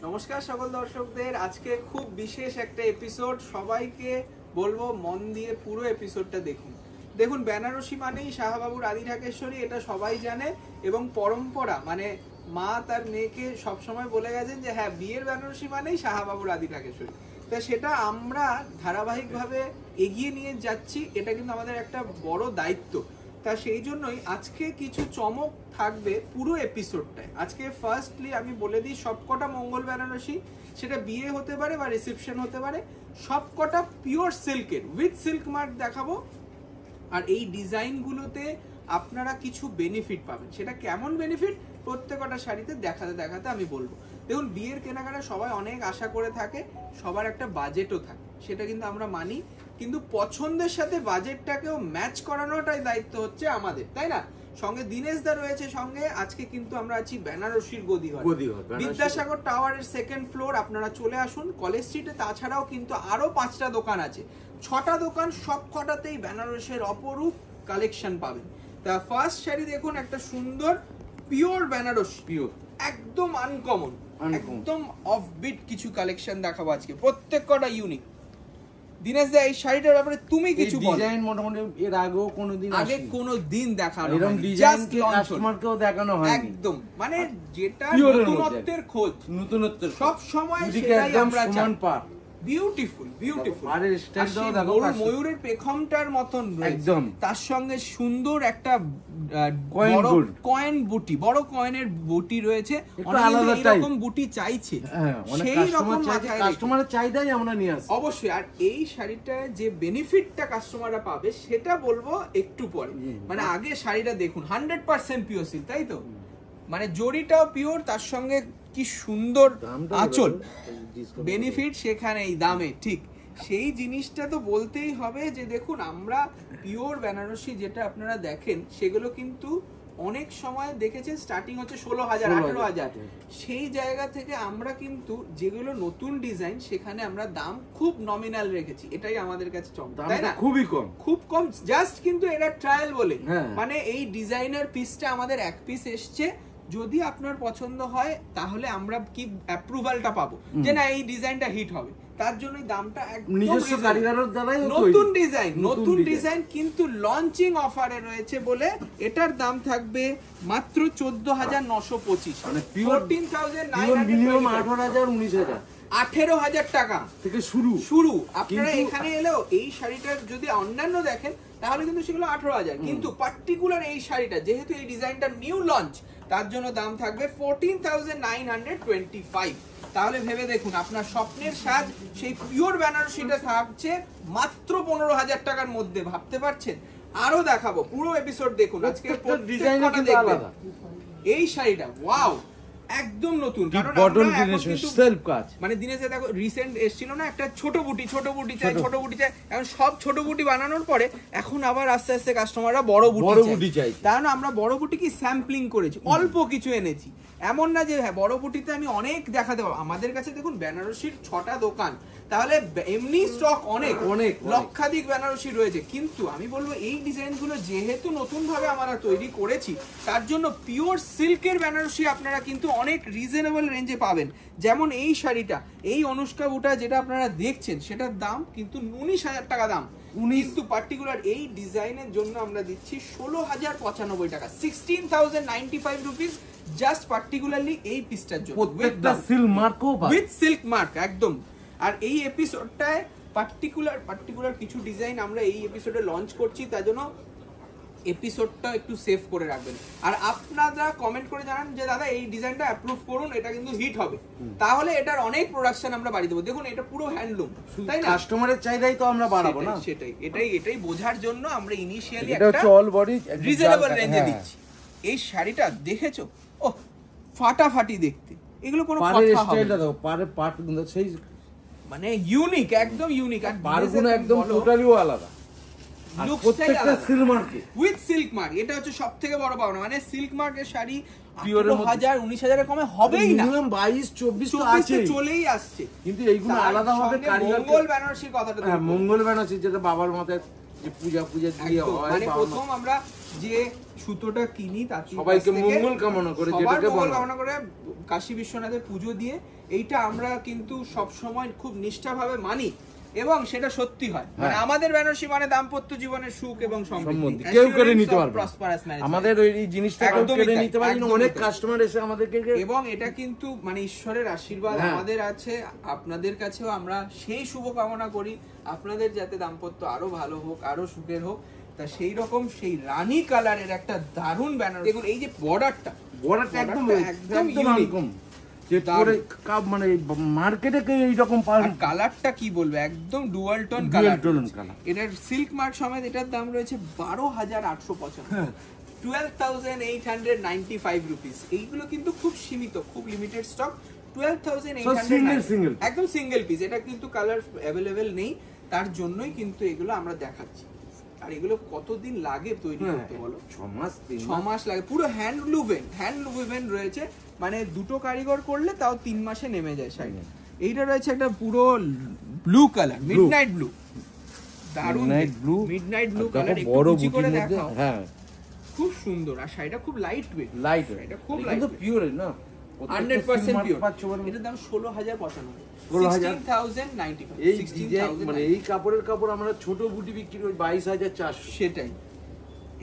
নমস্কার সকল দর্শকদের। আজকে খুব বিশেষ একটা এপিসোড, সবাইকে বলবো মন দিয়ে পুরো এপিসোডটা দেখুন। দেখুন, বেনারসি মানেই শাহবাবুর আদি ঢাকেশ্বরী, এটা সবাই জানে এবং পরম্পরা, মানে মা তার মেয়েকে সবসময় বলে গেছেন যে হ্যাঁ, বিয়ের বেনারসি মানেই শাহবাবুর আদি ঢাকেশ্বরী। তা সেটা আমরা ধারাবাহিকভাবে এগিয়ে নিয়ে যাচ্ছি, এটা কিন্তু আমাদের একটা বড় দায়িত্ব। তা সেই জন্যই আজকে কিছু চমক থাকবে পুরো এপিসোডটায়। আজকে ফার্স্টলি আমি বলে দিই, সবকটা মঙ্গল বেনারসি, সেটা বিয়ে হতে পারে বা রিসেপশন হতে পারে, সবকটা পিওর সিল্কের উইথ সিল্ক মার্ক দেখাবো। আর এই ডিজাইনগুলোতে আপনারা কিছু বেনিফিট পাবেন। সেটা কেমন বেনিফিট প্রত্যেকটা শাড়িতে দেখাতে দেখাতে আমি বলবো। দেখুন, বিয়ের কেনাকাটা সবাই অনেক আশা করে থাকে, সবার একটা বাজেটও থাকে, সেটা কিন্তু আমরা মানি, কিন্তু পছন্দের সাথে বাজেটটাকেও ম্যাচ করানোটাই দায়িত্ব হচ্ছে আমাদের, তাই না? সঙ্গে দীনেশ দা রয়েছে সঙ্গে। আজকে কিন্তু আমরা আছি বেনারসির গদিঘর বিদ্যাসাগর টাওয়ারের সেকেন্ড ফ্লোর। আপনারা চলে আসুন কলেজ স্ট্রিটে। তাছাড়াও কিন্তু আরো 5টা দোকান আছে, 6টা দোকান, সব কটাতেই বেনারসের অপরূপ কালেকশন পাবেন। তা ফার্স্ট শাড়ি দেখুন, একটা সুন্দর পিওর বেনারসি, পিওর একদম আনকমন, একদম অফবিট কিছু কালেকশন দেখাবো আজকে, প্রত্যেক কটা ইউনিক। দীনেশ দা, এই শাড়িটার ব্যাপারে তুমি কিছু বলো। ডিজাইন মোটামুটি এর আগেও কোনোদিন দেখানো এরকম ডিজাইন কাস্টমারকেও দেখানো হয় একদম, মানে যেটা নতুনত্বের খোঁজ, নতুনত্বের সব সময় সেটাই আমরা চাই। পার বিউটিফুল বিউটিফুল, আর স্টাইলটাও দেখো ময়ূরের পেখমটার মতন একদম, তার সঙ্গে সুন্দর একটা কয়েন বুটি, বড় কয়েনের বুটি রয়েছে। এরকম বুটি চাইছে, সেই রকম কাস্টমারের চাহিদাই আমরা নিয়ে আসি অবশ্যই। আর এই শাড়িটা যে বেনিফিটটা কাস্টমাররা পাবে সেটা বলবো একটু পরে। মানে আগে শাড়িটা দেখুন, 100% পিওর সিল্ক, তাই তো? মানে জরিটাও পিওর, তার সঙ্গে কি সুন্দর আঁচল, বেনিফিট সেখানে এই দামে। ঠিক সেই জিনিসটা তো বলতেই হবে যে দেখুন, আমরা পিওর বেনারসি যেটা আপনারা দেখেন সেগুলো কিন্তু অনেক সময় দেখেছেন স্টার্টিং হচ্ছে 16,000 18,000। সেই জায়গা থেকে আমরা কিন্তু যেগুলো নতুন ডিজাইন, সেখানে আমরা দাম খুব নমিনাল রেখেছি, এটাই আমাদের কাছে চমক, তাই না? খুবই কম, খুব কম, জাস্ট কিন্তু এটা ট্রায়াল বলে। মানে এই ডিজাইনার পিসটা আমাদের এক পিস এসছে, যদি আপনার পছন্দ হয় তাহলে আমরা কি অ্যাপ্রুভালটা পাবো যে না, এই ডিজাইনটা হিট হবে, তার জন্যই দামটা একদম নিজস্ব কারিগরের দ্বারাই নতুন ডিজাইন কিন্তু লঞ্চিং অফারে রয়েছে বলে এটার দাম থাকবে মাত্র 14,925, মানে 14,900 18,000 টাকা থেকে শুরু। আপনারা এখানে এলেও এই শাড়িটার যদি অন্যান্য দেখেন তাহলে কিন্তু সেগুলো 18,000, কিন্তু পার্টিকুলার এই শাড়িটা যেহেতু এই ডিজাইনটা নিউ লঞ্চ, তার জন্য দাম থাকবে 14,925। তাহলে ভেবে দেখুন, আপনার স্বপ্নের সাজ সেই পিওর বেনারসিটা থাকছে মাত্র 15,000 টাকার মধ্যে। ভাবতে পারছেন? আরো দেখাবো, পুরো এপিসোড দেখুন আজকে। এই শাড়িটা ওয়াও, একদম নতুন, কারণ মানে দিনেশে দেখো রিসেন্ট এসেছিল না একটা ছোট বুটি চাই, এখন সব ছোট বুটি বানানোর পরে এখন আবার আস্তে আস্তে কাস্টমাররা বড় বুটি চাই। কারণ আমরা বড় বুটি কি স্যাম্পলিং করেছি, অল্প কিছু এনেছি, এমন না যে হ্যাঁ বড় বুটিতে আমি অনেক দেখাতে পারবো। আমাদের কাছে দেখুন বেনারসির 6টা দোকান, তাহলে এমনি স্টক অনেক লক্ষাধিক বেনারসি রয়েছে। কিন্তু আমি বলবো এই ডিজাইনগুলো যেহেতু নতুন ভাবে আমরা তৈরি করেছি, তার জন্য পিওর সিল্কের বেনারসি আপনারা কিন্তু অনেক রিজনেবল রেঞ্জে পাবেন। যেমন এই শাড়িটা, এই অনুষ্কা বুটা যেটা আপনারা দেখছেন, সেটার দাম কিন্তু 19,000 টাকা দাম, কিন্তু পার্টিকুলার এই ডিজাইনের জন্য আমরা দিচ্ছি 16,095 টাকা, 16,095 রুপিস, জাস্ট পার্টিকুলারলি এই পিসটার জন্য উইথ সিল্ক মার্ক একদম। আর এই এপিসোডটায় পার্টিকুলার কিছু ডিজাইন আমরা এই এপিসোডে লঞ্চ করছি, তার জন্য এপিসোডটা একটু সেভ করে রাখবেন। আর আপনারা কমেন্ট করে জানান যে দাদা এই ডিজাইনটা অ্যাপ্রুভ করুন, এটা কিন্তু হিট হবে, তাহলে এটার অনেক প্রোডাকশন আমরা বাড়িয়ে দেবো। দেখুন এটা পুরো হ্যান্ডলুম, তাই না? কাস্টমারের চাহিদাই তো আমরা বাড়াবো না, এটাই বোঝার জন্য আমরা ইনিশিয়ালি একটা অল বডি রিজনেবল রেঞ্জে দিচ্ছি। এই শাড়িটা দেখেছো, ও ফাটাফাটি দেখতে, এগুলো কোনো কথা হবে না। পার্ট সেই মানে ইউনিক, একদম ইউনিক, আর পারগুলো একদম টোটালি আলাদা, প্রত্যেকটা silk mark with silk mark. এটা হচ্ছে সবথেকে বড় পাওনা, মানে সিল্ক মার্কের শাড়ি 18,000-19,000 কমে হবেই না, মিনিমাম 22-24 তো আছে, চলেই আসছে। কিন্তু এইগুলো আলাদা হবে মঙ্গল বেনারসির কথাটা, হ্যাঁ মঙ্গল বেনারসি যেটা বাবার মাথায় যে পূজা দিয়ে হয়, মানে প্রথম আমরা যে সুতোটা কিনি তাঁতির সবাইকে কাছ থেকে, মঙ্গল কামনা করে, সবার যেটাকে মঙ্গল বলা। কামনা করে কাশী বিশ্বনাথের পুজো দিয়ে এইটা আমরা কিন্তু সব সময় খুব নিষ্ঠাভাবে মানি এবং সেটা সত্যি হয়। মানে আমাদের বেনারসি মানে দাম্পত্য জীবনের সুখ এবং সমৃদ্ধি, কেউ কেড়ে নিতে পারবে প্রসপারাস ম্যারেজ। আমাদের এই জিনিসটা কেউ একদমই কেড়ে তাই, নিতে পারে না। একদমই অনেক তাই। কাস্টমার এসে আমাদেরকে এবং এটা কিন্তু মানে ঈশ্বরের আশীর্বাদ আমাদের আছে, আপনাদের কাছেও আমরা সেই শুভ কামনা করি আপনাদের যাতে দাম্পত্য আরো ভালো হোক, আরো সুখের হোক। তা সেই রকম সেই রানী কালারের একটা দারুণ ব্যানার, দেখুন এই যে বর্ডারটা একদম একদম unique। যে পরে মানে মার্কেটে কেউ এইরকম পাওয়া আর কালারটা কি বলবো, একদম dual tone Dual colour. tone color। এটার সিল্ক মার্ক সমেত এটার দাম রয়েছে 12,895, 12,895 রুপিস। এইগুলো কিন্তু খুব সীমিত, খুব লিমিটেড স্টক। 12,895 single। একদম সিঙ্গেল পিস। এটা কিন্তু কালার অ্যাভেলেবেল নেই, তার জন্যই কিন্তু এগুলো আমরা দেখাচ্ছি। আর এগুলো কতদিন লাগে তৈরি করতে বলো? 6 মাস লাগে। পুরো হ্যান্ড রয়েছে, মানে দুটো কারিগর করলে তাও 3 মাসে নেমে যায় শাড়ি। এইটা রয়েছে একটা পুরো ব্লু কালার, মিডনাইট ব্লু, দারুণ মিডনাইট ব্লু কালার। একটু কুচি করে দেখাও, হ্যাঁ খুব সুন্দর। আর শাড়িটা খুব লাইট ওয়েট, এটা খুব লাইট, কিন্তু পিওর না, 100% পিওর। এটার দাম 16,095, 16,095, এই ডিজাইন মানে এই কাপড়ের কাপড় আমরা ছোট বুটি বিক্রি করি 22,400। সেটাই।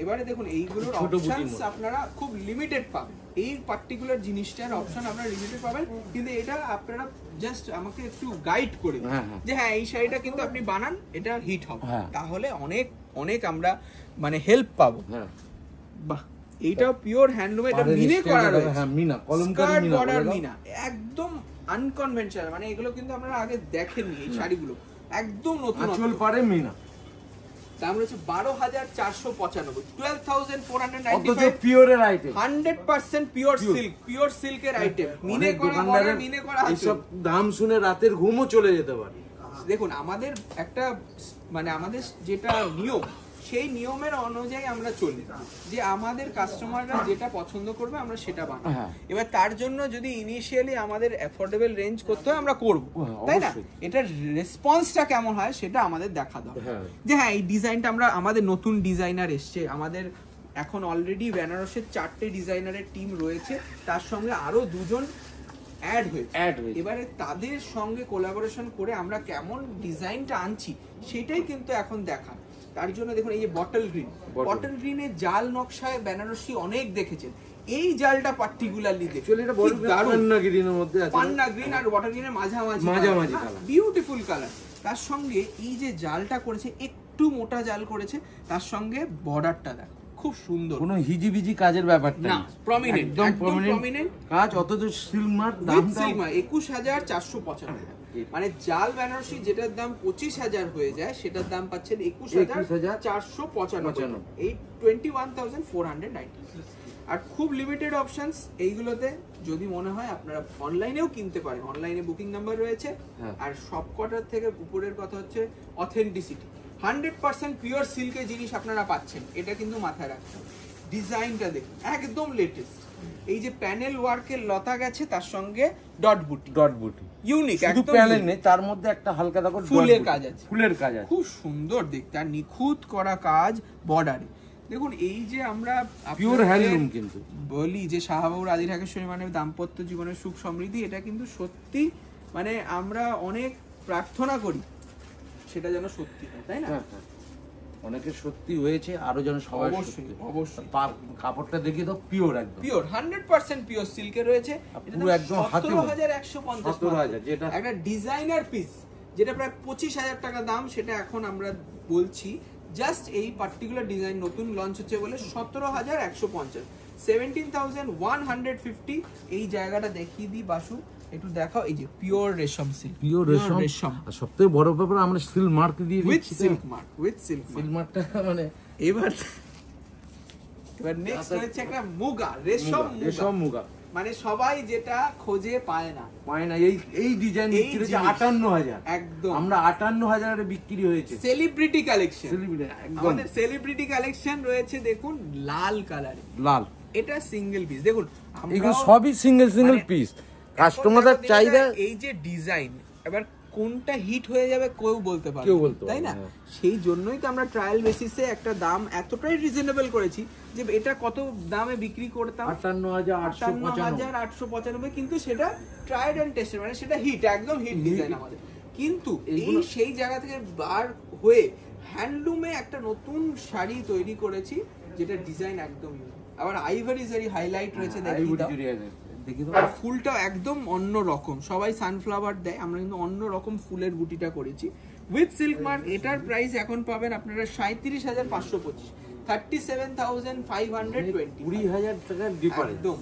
এবারে দেখুন এইগুলোর ছোট অপশনস বুটির আপনারা খুব লিমিটেড পাবেন। এই পার্টিকুলার জিনিসটার অপশন আপনারা লিমিটেড পাবেন, কিন্তু এটা আপনারা জাস্ট আমাকে একটু গাইড করে দিন যে হ্যাঁ এই শাড়িটা কিন্তু আপনি বানান, এটা হিট হবে, তাহলে অনেক অনেক আমরা মানে হেল্প পাবো। বাহ, এইটাও পিওর হ্যান্ডলুম, এটা মিনে করা রয়েছে। হ্যাঁ মিনা, কলমকারী মিনা, বর্ডার মিনা, একদম আনকনভেনশনাল। মানে এগুলো কিন্তু আপনারা আগে দেখেননি এই শাড়িগুলো, একদম নতুন। আঁচল পারে মিনা, দাম রয়েছে 12,495, 12,495, পিওরের আইটেম, 100% পিওর সিল্ক, পিওর সিল্কের আইটেম, মিনে করা বর্ডার, মিনে করা এইসব দাম শুনে রাতের ঘুমও চলে যেতে পারে। দেখুন আমাদের একটা মানে আমাদের যেটা নিয়ম, সেই নিয়মের অনুযায়ী আমরা চলি, যে আমাদের কাস্টমাররা যেটা পছন্দ করবে আমরা সেটা বানাবো। এবার তার জন্য যদি ইনিশিয়ালি আমাদের অ্যাফোর্ডেবল রেঞ্জ করতে হয় আমরা করব, তাই না? এটার রেসপন্সটা কেমন হয় সেটা আমাদের দেখা দরকার। যে হ্যাঁ এই ডিজাইনটা আমরা, আমাদের নতুন ডিজাইনার এসছে, আমাদের এখন অলরেডি বেনারসের 4টে ডিজাইনারের টিম রয়েছে, তার সঙ্গে আরো 2জন অ্যাড হয়েছে। এবারে তাদের সঙ্গে কোলাবোরেশন করে আমরা কেমন ডিজাইনটা আনছি সেটাই কিন্তু এখন দেখা। তার জন্য দেখুন এই যে বটল গ্রিনের জাল নকশায় বেনারসি অনেক দেখেছেন, এই জালটা পার্টিকুলারলি দেখুন, এটা বড় পান্না গ্রিনের মধ্যে আছে, পান্না গ্রিন আর বটল গ্রিনের মাঝামাঝি কালার, বিউটিফুল কালার। তার সঙ্গে এই যে জালটা করেছে, একটু মোটা জাল করেছে, তার সঙ্গে বর্ডারটা দেখো খুব সুন্দর, কোনো হিজিবিজি কাজের ব্যাপারটা না, প্রমিনেন্ট, একদম প্রমিনেন্ট কাজ। অথচ সিল্ক মার্ক দামটা 21,495, মানে জাল বেনারসি যেটার দাম 25,000 হয়ে যায় সেটার দাম পাচ্ছেন 21,495, এই 21,490। আর খুব লিমিটেড অপশনস এইগুলোতে। যদি মনে হয় আপনারা অনলাইনেও কিনতে পারেন, অনলাইনে বুকিং নাম্বার রয়েছে। আর সবকটার থেকে উপরের কথা হচ্ছে অথেন্টিসিটি, 100% পিওর সিল্কের জিনিস আপনারা পাচ্ছেন, এটা কিন্তু মাথায় রাখতে হবে। ডিজাইনটা দেখুন একদম লেটেস্ট, এই যে প্যানেল ওয়ার্কের লতা গেছে, তার সঙ্গে ডট বুটি ইউনিক, শুধু প্যানেল নেই, তার মধ্যে একটা হালকা দেখো ফুলের কাজ আছে, খুব সুন্দর দেখতে, আর নিখুঁত করা কাজ বর্ডারে। দেখুন এই যে আমরা পিওর হ্যান্ডলুম কিন্তু বলি যে শাহবাবুর আদি ঢাকেশ্বরী মানে দাম্পত্য জীবনের সুখ সমৃদ্ধি, এটা কিন্তু সত্যি মানে আমরা অনেক প্রার্থনা করি সেটা যেন সত্যি হয়, তাই না? অনেকে সত্যি হয়েছে, আরো যেন সবাই অবশ্যই কাপড়টা দেখি তো পিওর, একদম পিওর 100% পিওর সিল্কে রয়েছে। এটা পুরো একদম 17,150, যেটা একটা ডিজাইনার পিস, যেটা প্রায় 25,000 টাকা দাম, সেটা এখন আমরা বলছি জাস্ট এই পার্টিকুলার ডিজাইন নতুন লঞ্চ হচ্ছে বলে 17,150, 17,150। এই জায়গাটা দেখিয়ে দিই বাসু, একটু দেখাও, এই যে পিওর রেশম সিল্ক, পিওর রেশম। আর সবথেকে বড় ব্যাপার আমরা সিল্ক মার্ক দিয়ে উইথ সিল্ক মার্ক, মার্কটা মানে এবার নেক্সট হচ্ছে একটা মুগা, রেশম মুগা, মানে সবাই যেটা খোঁজে পায় না। এই ডিজাইন বিক্রি হচ্ছে 58,000, একদম আমরা 58,000 এ বিক্রি হয়েছে। সেলিব্রিটি কালেকশন, আমাদের সেলিব্রিটি কালেকশন রয়েছে দেখুন লাল কালারে, এটা সিঙ্গেল পিস। দেখুন এগুলো সবই সিঙ্গেল পিস, কাস্টমারদের চাহিদা। এই যে ডিজাইন, এবার কোনটা হিট হয়ে যাবে কেউ বলতে পারবে তাই না? সেই জন্যই তো আমরা ট্রায়াল বেসিসে একটা দাম এতটাই রিজনেবল করেছি যে এটা কত দামে বিক্রি করতাম 58,895, কিন্তু সেটা ট্রায়াল এন্ড টেস্টেড, মানে সেটা হিট, একদম হিট ডিজাইন আমাদের। কিন্তু এই সেই জায়গা থেকে বার হয়ে হ্যান্ডলুমে একটা নতুন শাড়ি তৈরি করেছি যেটা ডিজাইন একদম ইউনিক। আবার আইভরি জারি হাইলাইট রয়েছে, দেখি ফুলটা একদম অন্য রকম। সবাই সানফ্লাওয়ার দেয়, আমরা কিন্তু অন্য রকম ফুলের বুটিটা করেছি উইথ সিল্ক মার্ক। এটার প্রাইস এখন পাবেন আপনারা 37,525, 37,520, 20,000 টাকার ডিফারেন্স। একদম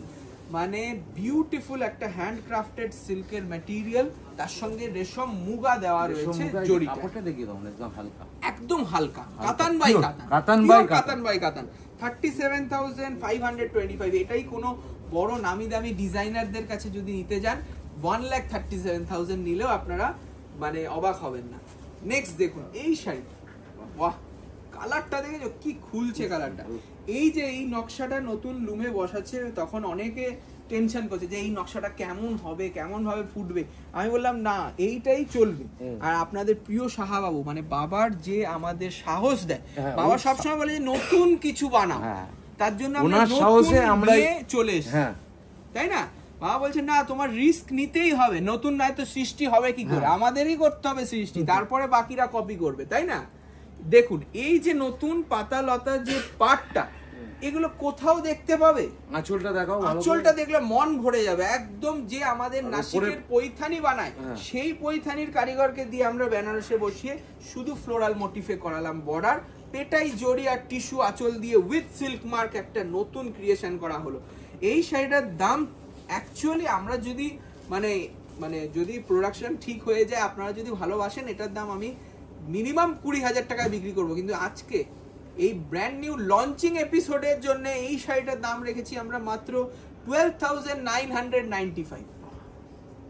মানে বিউটিফুল একটা হ্যান্ড ক্রাফটেড সিল্কের ম্যাটেরিয়াল, তার সঙ্গে রেশম মুগা দেওয়া রয়েছে, জরি কাপড়টা দেখিয়ে দাও, একদম হালকা, একদম হালকা, কাতান বাই কাতান, কাতান বাই কাতান। 37,525, এটাই কোনো বড় নামি দামি ডিজাইনারদের কাছে যদি নিতে যান 1,37,000 নিলেও আপনারা মানে অবাক হবেন না। নেক্সট দেখুন এই শাড়ি, বাহ কালারটা দেখেছো কি খুলছে কালারটা। এই যে এই নকশাটা নতুন লুমে বসাচ্ছে, তখন অনেকে টেনশন করছে যে এই নকশাটা কেমন হবে, কেমন ভাবে ফুটবে। আমি বললাম না, এইটাই চলবে। আর আপনাদের প্রিয় সাহাবাবু মানে বাবার যে আমাদের সাহস দেয়, বাবা সবসময় বলে যে নতুন কিছু বানাও, তার জন্য আমরা চলে এসেছি, তাই না? বাবা বলছে না তোমার রিস্ক নিতেই হবে, নতুন নাই তো সৃষ্টি হবে কি করে, আমাদেরই করতে হবে সৃষ্টি, তারপরে বাকিরা কপি করবে, তাই না? দেখুন এই যে নতুন পাতা লতা যে পাটটা, এগুলো কোথাও দেখতে পাবে? আঁচলটা দেখাও, আঁচলটা দেখলে মন ভরে যাবে। একদম যে আমাদের নাসিকের পৈথানি বানায় সেই পৈথানির কারিগরকে দিয়ে আমরা বেনারসে বসিয়ে শুধু ফ্লোরাল মোটিফে করালাম বর্ডার, পেটাই জড়ি আর টিস্যু আঁচল দিয়ে উইথ সিল্ক মার্ক একটা নতুন ক্রিয়েশন করা হলো। এই শাড়িটার দাম অ্যাকচুয়ালি আমরা যদি মানে যদি প্রোডাকশন ঠিক হয়ে যায়, আপনারা যদি ভালোবাসেন, এটার দাম আমি মিনিমাম 20,000 টাকায় বিক্রি করব। কিন্তু আজকে এই ব্র্যান্ড নিউ লঞ্চিং এপিসোডের জন্য এই শাড়িটার দাম রেখেছি আমরা মাত্র 12,995।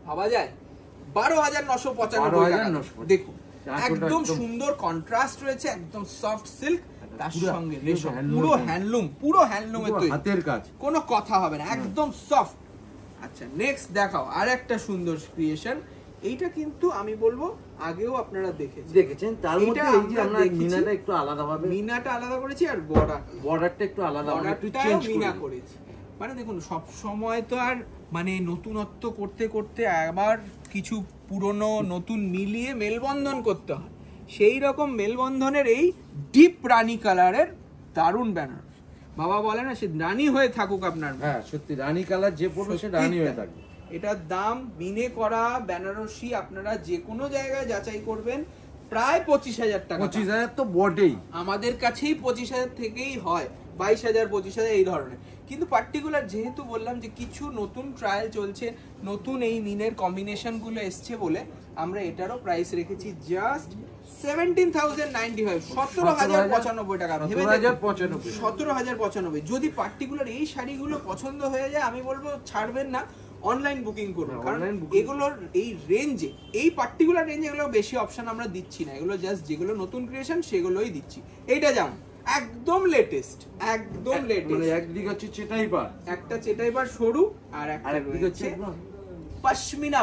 ভাবা যায় 12,995। দেখুন একদম সুন্দর কন্ট্রাস্ট রয়েছে, একদম সফট সিল্ক, তার সঙ্গে রেশম, পুরো হ্যান্ডলুমের তৈরি, হাতের কাজ, কোনো কথা হবে না, একদম সফট। আচ্ছা নেক্সট দেখাও আর একটা সুন্দর ক্রিয়েশন। এইটা কিন্তু আমি বলবো আগেও আপনারা দেখেছেন, তার মধ্যে এই যে আমরা মিনাটা একটু আলাদা ভাবে মিনাটা আলাদা করেছি, আর বর্ডারটা একটু আলাদা ভাবে একটু চেঞ্জ করেছি। মানে দেখুন সব সময় তো আর মানে নতুনত্ব করতে করতে আবার কিছু পুরনো নতুন মিলিয়ে মেলবন্ধন করতে হয়, সেই রকম মেলবন্ধনের এই ডিপ রানী কালারের দারুণ ব্যানার। বাবা বলে না সে রানী হয়ে থাকুক আপনার, হ্যাঁ সত্যি রানী কালার যে পড়বে সে রানী হয়ে থাকবে। এটার দাম মিনে করা বেনারসি আপনারা যে কোনো জায়গায় যাচাই করবেন প্রায় 25,000 টাকা। 25,000 তো বটেই, আমাদের কাছেই 25,000 থেকেই হয়, 22,000 25,000 এই ধরনের। কিন্তু পার্টিকুলার যেহেতু বললাম যে কিছু নতুন ট্রায়াল চলছে, নতুন এই মিনের কম্বিনেশন গুলো এসছে বলে আমরা এটারও প্রাইস রেখেছি জাস্ট 17,095, 17,095 টাকা। 17,095। যদি পার্টিকুলার এই শাড়িগুলো পছন্দ হয়ে যায় আমি বলবো ছাড়বেন না, অনলাইন বুকিং করুন, কারণ এগুলোর এই রেঞ্জে, এই পার্টিকুলার রেঞ্জে এগুলো বেশি অপশন আমরা দিচ্ছি না, এগুলো জাস্ট যেগুলো নতুন ক্রিয়েশন সেগুলোই দিচ্ছি। এইটা যেমন একদম লেটেস্ট, একদম লেটেস্ট, মানে একদিকে হচ্ছে চেটাইবার, একটা চেটাইবার সরু, আর একটা হচ্ছে পশমিনা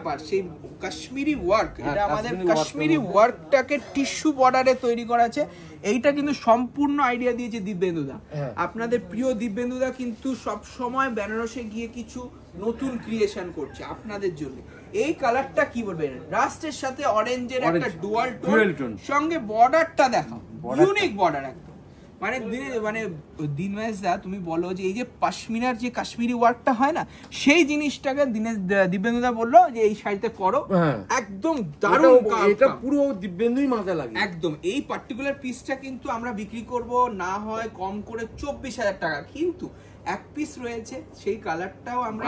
পাড়, সেই কাশ্মীরি ওয়ার্ক। এটা আমাদের কাশ্মীরি ওয়ার্কটাকে টিস্যু বর্ডারে তৈরি করা আছে। এইটা কিন্তু সম্পূর্ণ আইডিয়া দিয়েছে দিব্যেন্দুদা, আপনাদের প্রিয় দিব্যেন্দুদা কিন্তু সব সময় বেনারসে গিয়ে কিছু নতুন ক্রিয়েশন করছে আপনাদের জন্য। এই কালারটা কি বলবেন, রাস্টের সাথে অরেঞ্জের একটা ডুয়াল টোন, সঙ্গে বর্ডারটা দেখাও, ইউনিক বর্ডার একদম। মানে দিনমেশদা তুমি বলো যে এই যে পশমিনার যে কাশ্মীরি ওয়ার্কটা হয় না, সেই জিনিসটাকে দিব্যেন্দুদা বললো যে এই শাড়িতে করো, একদম দারুণ, এটা পুরো দিব্যেন্দুই মাথা লাগে একদম। এই পার্টিকুলার পিসটা কিন্তু আমরা বিক্রি করব না হয় কম করে 24,000 টাকা, কিন্তু এক পিস রয়েছে, সেই কালারটাও আমরা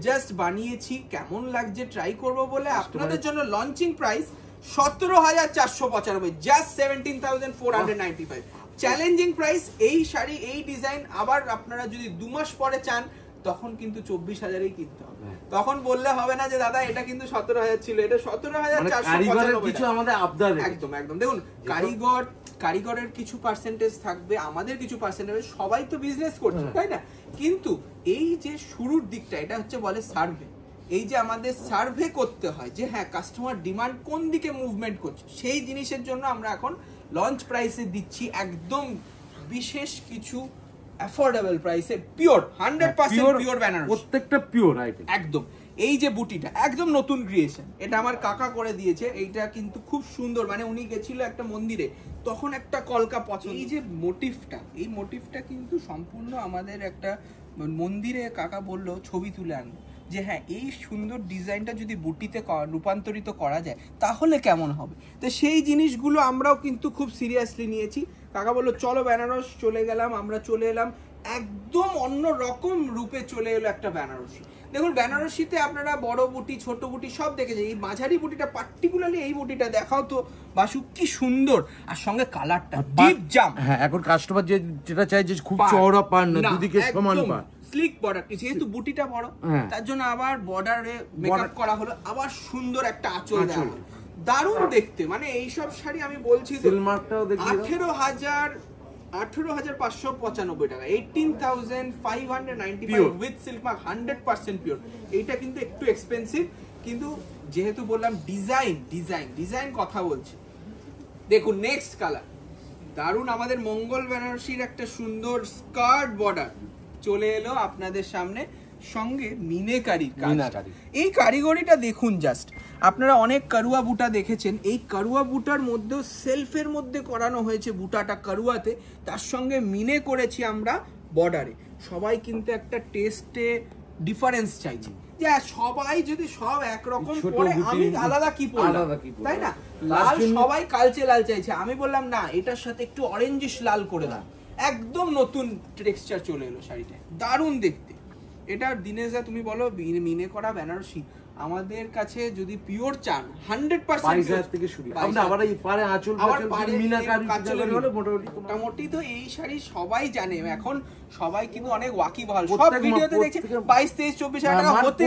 জাস্ট বানিয়েছি, কেমন লাগছে ট্রাই করব বলে আপনাদের জন্য launching price 17,495, just 17,495। Challenging price. এই শাড়ি এই ডিজাইন আবার আপনারা যদি 2 মাস পরে চান তখন কিন্তু 24,000-এই কিনতে হবে, তখন বললে হবে না যে দাদা এটা কিন্তু 17,000 ছিল, এটা 17,495 কিছু আমাদের আবদার। একদম একদম। দেখুন কারিগরের কিছু পার্সেন্টেজ থাকবে, আমাদের কিছু পার্সেন্টেজ, সবাই তো বিজনেস করছে তাই না? কিন্তু এই যে শুরুর দিকটা, এটা হচ্ছে বলে সার্ভে, এই যে আমাদের সার্ভে করতে হয় যে হ্যাঁ কাস্টমার ডিমান্ড কোন দিকে মুভমেন্ট করছে, সেই জিনিসের জন্য আমরা এখন লঞ্চ প্রাইসে দিচ্ছি একদম বিশেষ কিছু অ্যাফোর্ডেবল প্রাইসে পিওর 100% পিওর বেনারসি, প্রত্যেকটা পিওর আইটেম একদম। এই যে বুটিটা একদম নতুন ক্রিয়েশন, এটা আমার কাকা করে দিয়েছে, এইটা কিন্তু খুব সুন্দর, মানে উনি গেছিল একটা মন্দিরে, তখন একটা কলকা পছন্দ। এই যে মোটিভটা, এই মোটিভটা কিন্তু সম্পূর্ণ আমাদের একটা মন্দিরে কাকা বললো ছবি তুলে আনবো, যে হ্যাঁ এই সুন্দর ডিজাইনটা যদি বুটিতে রূপান্তরিত করা যায় তাহলে কেমন হবে। তো সেই জিনিসগুলো আমরাও কিন্তু খুব সিরিয়াসলি নিয়েছি। কাকা বললো চলো বেনারস, চলে গেলাম, আমরা চলে এলাম, একদম অন্য রকম রূপে চলে এলো একটা বেনারসি। দেখুন বেনারসিতে আপনারা বড় বুটি ছোট বুটি সব দেখেছেন, এই মাঝারি বুটিটা পার্টিকুলারলি এই বুটিটা দেখাও তো বাসু, কি সুন্দর, আর সঙ্গে কালারটা ডিপ জাম। হ্যাঁ এখন কাস্টমার যেটা চাই যে খুব চওড়া পান না, দুদিকে সমান পান, স্লিক বর্ডার, যেহেতু বুটিটা বড় তার জন্য আবার বর্ডারে মেকআপ করা হলো, আবার সুন্দর একটা আঁচল দেওয়া হলো, দারুণ দেখতে। মানে এইসব শাড়ি আমি বলছি 18,595 টাকা, 18,595 উইথ সিল্ক মার্ক, 100% পিওর। এইটা কিন্তু একটু এক্সপেন্সিভ, কিন্তু যেহেতু বললাম ডিজাইন কথা বলছি। দেখুন নেক্সট কালার, দারুণ আমাদের মঙ্গল বেনারসির একটা সুন্দর স্কার্ট বর্ডার চলে এলো আপনাদের সামনে, সঙ্গে মিনেকারির কাজ। এই কারিগরিটা দেখুন জাস্ট, আপনারা অনেক কারুয়া বুটা দেখেছেন, এই কারুয়া বুটার মধ্যেও সেলফের মধ্যে করানো হয়েছে বুটাটা কারুয়াতে, তার সঙ্গে মিনে করেছি আমরা বর্ডারে। সবাই কিন্তু একটা টেস্টে ডিফারেন্স চাইছে, যে সবাই যদি সব একরকম পরে আমি আলাদা কি পরলাম, তাই না? লাল সবাই কালচে লাল চাইছে, আমি বললাম না এটার সাথে একটু অরেঞ্জিশ লাল করে দাও, একদম নতুন টেক্সচার চলে এলো শাড়িটা, দারুণ দেখতে। এটা দিনেশদা তুমি বলো মিনে করা বেনারসি আমাদের কাছে যদি পিওর চান 100% থেকে শুরু, আমরা আবার এই পারে আঁচল মিনাকারি হলে মোটামুটি তো এই শাড়ি সবাই জানে, এখন সবাই কিন্তু অনেক ওয়াকিবহাল, সব ভিডিওতে দেখছে 22, 23, 24 হাজার টাকা হতে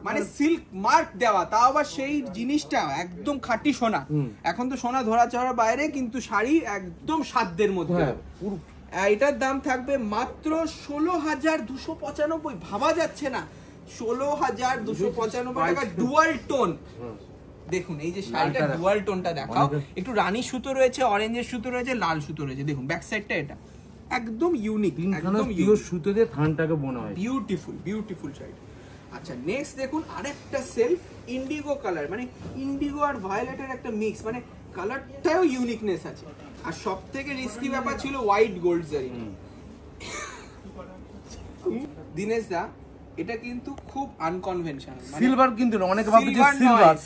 মানে সিল্ক মার্ক দেওয়া, তাও আবার সেই জিনিসটা একদম খাঁটি সোনা। এখন তো সোনা ধরা চড়ার বাইরে, কিন্তু শাড়ি একদম সাধ্যের মধ্যে। এটার দাম থাকবে মাত্র 16,295, ভাবা যাচ্ছে না, 16,295 টাকা, ডুয়াল টোন। দেখুন এই যে শাড়িটা ডুয়াল টোনটা দেখাও, একটু রানী সুতো রয়েছে, অরেঞ্জের সুতো রয়েছে, লাল সুতো রয়েছে, দেখুন ব্যাক সাইডটা এটা একদম ইউনিক, একদম পিওর সুতো দিয়ে থানটাকে বোনা হয়, বিউটিফুল শাড়ি। আচ্ছা নেক্সট দেখুন আরেকটা সেলফ ইন্ডিগো কালার, মানে ইন্ডিগো আর ভায়োলেটের একটা মিক্স, মানে কালারটাও ইউনিকনেস আছে। আর সব থেকে রিস্কি ব্যাপার ছিল হোয়াইট গোল্ড জারি। দিনেশ দা এটা কিন্তু খুব আনকনভেনশনাল, সিলভার কিন্তু না, অনেকে ভাবে যে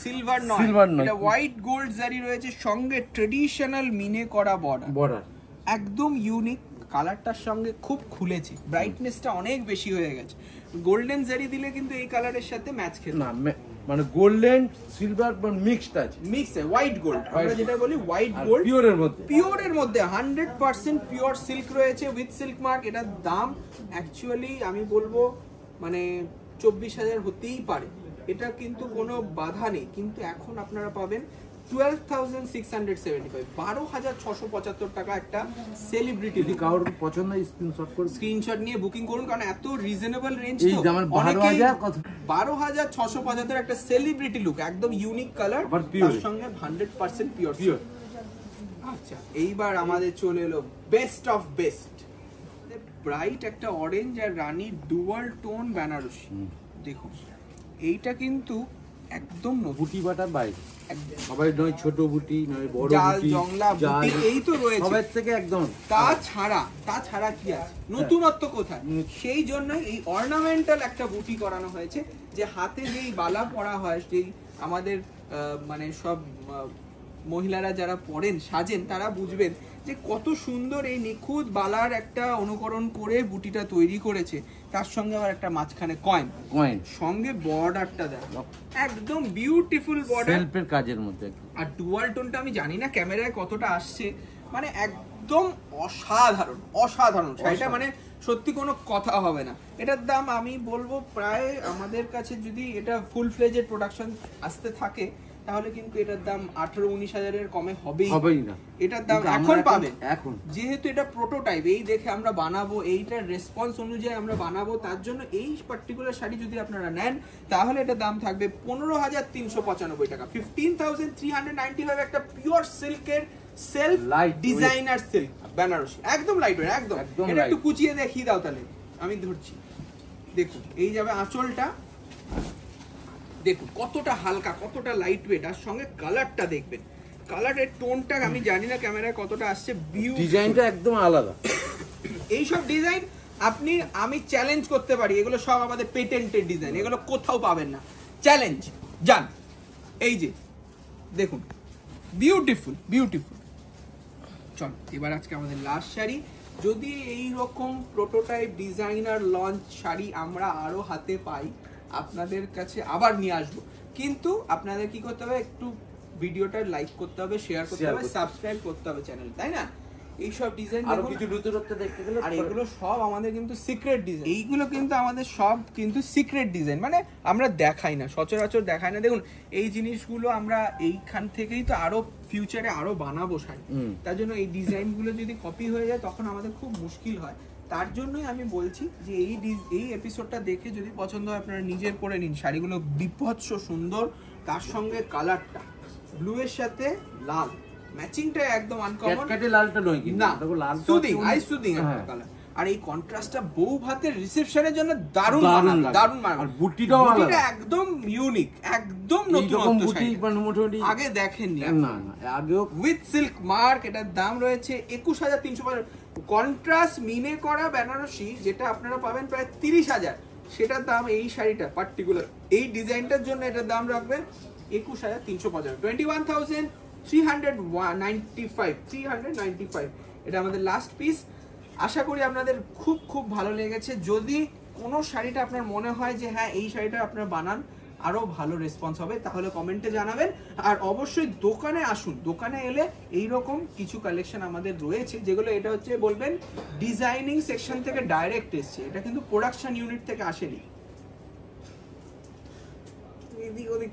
সিলভার নয়, এটা হোয়াইট গোল্ড জারি রয়েছে, সঙ্গে ট্রেডিশনাল মিনে করা বর্ডার, একদম ইউনিক। কালারটার সঙ্গে খুব খুলেছে, ব্রাইটনেসটা অনেক বেশি হয়ে গেছে। গোল্ডেন জারি দিলে কিন্তু এই কালারের সাথে ম্যাচ খেতে না, মানে গোল্ডেন সিলভার মিক্সড আছে, হোয়াইট গোল্ড আমরা যেটা বলি, হোয়াইট গোল্ড পিওরের মধ্যে 100% পিওর সিল্ক রয়েছে উইথ সিল্ক মার্ক। এটার দাম অ্যাকচুয়ালি আমি বলবো মানে 24,000 হতেই পারে, এটা কিন্তু কোনো বাধা নেই, কিন্তু এখন আপনারা পাবেন 12,675, 12,675 টাকা একটা সেলিব্রিটি। যদি কারোর পছন্দ হয় স্ক্রিনশট নিয়ে বুকিং করুন, কারণ এত রিজনেবল রেঞ্জ তো, 12,675 একটা সেলিব্রিটি লুক, একদম ইউনিক কালার, তার সঙ্গে 100% পিওর। আচ্ছা এইবার আমাদের চলে এলো বেস্ট অফ বেস্ট, ব্রাইট একটা অরেঞ্জ আর রানী ডুয়াল টোন বেনারসি। দেখুন এইটা কিন্তু একদম বুটি বাটার বাইরে, সবাই নয় ছোট বুটি নয় বড় বুটি, জংলা বুটি এই তো রয়েছে সবার থেকে একদম। তাছাড়া কি আছে, নতুনত্ব কোথায়? সেই জন্য এই অর্নামেন্টাল একটা বুটি করানো হয়েছে, যে হাতে যেই বালা পরা হয়, সেই আমাদের মানে সব মহিলারা যারা পরেন সাজেন তারা বুঝবেন যে কত সুন্দর এই নিখুঁত বালার একটা অনুকরণ করে বুটিটা তৈরি করেছে, তার সঙ্গে আবার একটা মাঝখানে কয়েন সঙ্গে বর্ডারটা দেখো, একদম বিউটিফুল বর্ডার সেলফের কাজের মধ্যে। আর ডুয়াল টোনটা আমি জানি না ক্যামেরায় কতটা আসছে, মানে একদম অসাধারণ শাড়িটা, মানে সত্যি কোনো কথা হবে না। এটার দাম আমি বলবো প্রায় আমাদের কাছে যদি এটা ফুল ফ্লেজের প্রোডাকশন আসতে থাকে তাহলে কিন্তু এটার দাম 18-19 হাজারের কমে হবেই না। এটার দাম কিন্তু এখন আমরা পাবেন। এখন যেহেতু এটা প্রোটোটাইপ, এই দেখে আমরা বানাবো, এইটার রেসপন্স অনুযায়ী আমরা বানাবো, তার জন্য এই পার্টিকুলার শাড়ি যদি আপনারা নেন তাহলে এটার দাম থাকবে 15,395 টাকা। 15,395 একটা পিওর সিল্কের সেলফ ডিজাইনার সিল্ক বেনারসি, একদম লাইট ওয়েট, একদম। এটা একটু কুচিয়ে দেখিয়ে দাও তাহলে, আমি ধরছি। দেখুন এই যাবে আঁচলটা, দেখুন কতটা হালকা, কতটা লাইট ওয়েট, আর সঙ্গে কালারটা দেখবেন, কালারের টোনটা আমি জানি না ক্যামেরায় কতটা আসছে, ডিজাইনটা একদম আলাদা। এইসব ডিজাইন আমি চ্যালেঞ্জ করতে পারি, এগুলো সব আমাদের পেটেন্টেড ডিজাইন, এগুলো কোথাও পাবেন না, চ্যালেঞ্জ জান। এই যে দেখুন, বিউটিফুল বিউটিফুল। চল এবার আজকে আমাদের লাস্ট শাড়ি। যদি এই রকম প্রোটোটাইপ ডিজাইনার লঞ্চ শাড়ি আমরা আরো হাতে পাই, আপনাদের কাছে আবার নিয়ে আসবো। কিন্তু আপনাদের কি করতে হবে, একটু ভিডিওটা লাইক করতে হবে, শেয়ার করতে হবে, সাবস্ক্রাইব করতে হবে চ্যানেল, তাই না? এইসব ডিজাইন আরো কিছু নতুনত্ব দেখতে গেলে, আর এগুলো সব আমাদের কিন্তু সিক্রেট ডিজাইন, এইগুলো কিন্তু আমাদের সব কিন্তু সিক্রেট ডিজাইন, মানে আমরা দেখাই না, সচরাচর দেখাই না। দেখুন এই জিনিসগুলো আমরা এইখান থেকেই তো আরো ফিউচারে আরো বানাবো শাড়ি, তার জন্য এই ডিজাইনগুলো যদি কপি হয়ে যায় তখন আমাদের খুব মুশকিল হয়। তার জন্যই আমি বলছি যে এই এপিসোডটা দেখে যদি পছন্দ হয় আপনারা নিজের করে নিন। শাড়িগুলো বিভৎস সুন্দর, তার সঙ্গে কালারটা ব্লু এর সাথে লাল ম্যাচিংটা একদম আনকমন। ক্যাটকাটে লালটা নয় কিন্তু, না দেখো লাল সুদিং, আই সুদিং একটা কালার। আর এই কন্ট্রাস্টটা বউ ভাতের রিসেপশনের জন্য দারুণ মানাবে, দারুণ মানাবে। আর বুটিটাও আলাদা, একদম ইউনিক, একদম নতুন বুটি, মোটামুটি আগে দেখেননি। না না আগেও উইথ সিল্ক মার্ক, এটার দাম রয়েছে 21,350। কন্ট্রাস্ট মিনে করা বেনারসি যেটা আপনারা পাবেন প্রায় 30,000, সেটার দাম এই শাড়িটা পার্টিকুলার এই ডিজাইনটার জন্য এটার দাম রাখবে 21,350, 21,395। এটা আমাদের লাস্ট পিস। আশা করি আপনাদের খুব খুব ভালো লেগেছে। যদি কোনো শাড়িটা আপনার মনে হয় যে হ্যাঁ এই শাড়িটা আপনার বানান, আরো ভালো রেসপন্স হবে, তাহলে কমেন্টে জানাবেন। আর অবশ্যই দোকানে আসুন, দোকানে এলে এইরকম কিছু কালেকশন আমাদের রয়েছে, যেগুলো এটা হচ্ছে বলবেন ডিজাইনিং সেকশন থেকে ডাইরেক্ট এসছে, এটা কিন্তু প্রোডাকশন ইউনিট থেকে আসেনি। এদিক ওদিক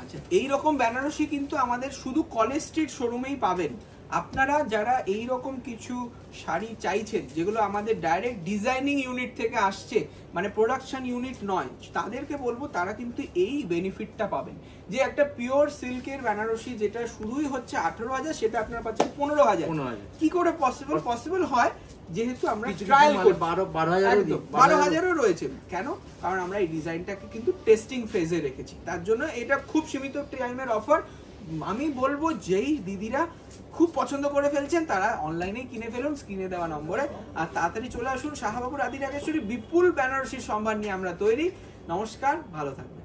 আচ্ছা, এইরকম বেনারসি কিন্তু আমাদের শুধু কলেজ স্ট্রিট শোরুমেই পাবেন। আপনারা যারা এই রকম কিছু শাড়ি চাইছেন যেগুলো আমাদের ডাইরেক্ট ডিজাইনিং ইউনিট থেকে আসছে, মানে প্রোডাকশন ইউনিট নয়, তাদেরকে বলবো তারা কিন্তু এই বেনিফিটটা পাবেন, যে একটা পিওর সিল্কের বেনারসি যেটা শুরুই হচ্ছে 18,000, সেটা আপনারা পাচ্ছেন 15,000। কি করে পসিবল হয়, যেহেতু আমরা ট্রায়াল করি, 12,000ও রয়েছে। কেন? কারণ আমরা এই ডিজাইনটাকে কিন্তু টেস্টিং ফেজে রেখেছি, তার জন্য এটা খুব সীমিত টাইমের অফার। আমি বলবো যেই দিদিরা খুব পছন্দ করে ফেলছেন তারা অনলাইনেই কিনে ফেলুন স্ক্রিনে দেওয়া নম্বরে, আর তাড়াতাড়ি চলে আসুন। শাহবাবুর আদি ঢাকেশ্বরী বিপুল বেনারসির সম্ভার নিয়ে আমরা তৈরি। নমস্কার, ভালো থাকবেন।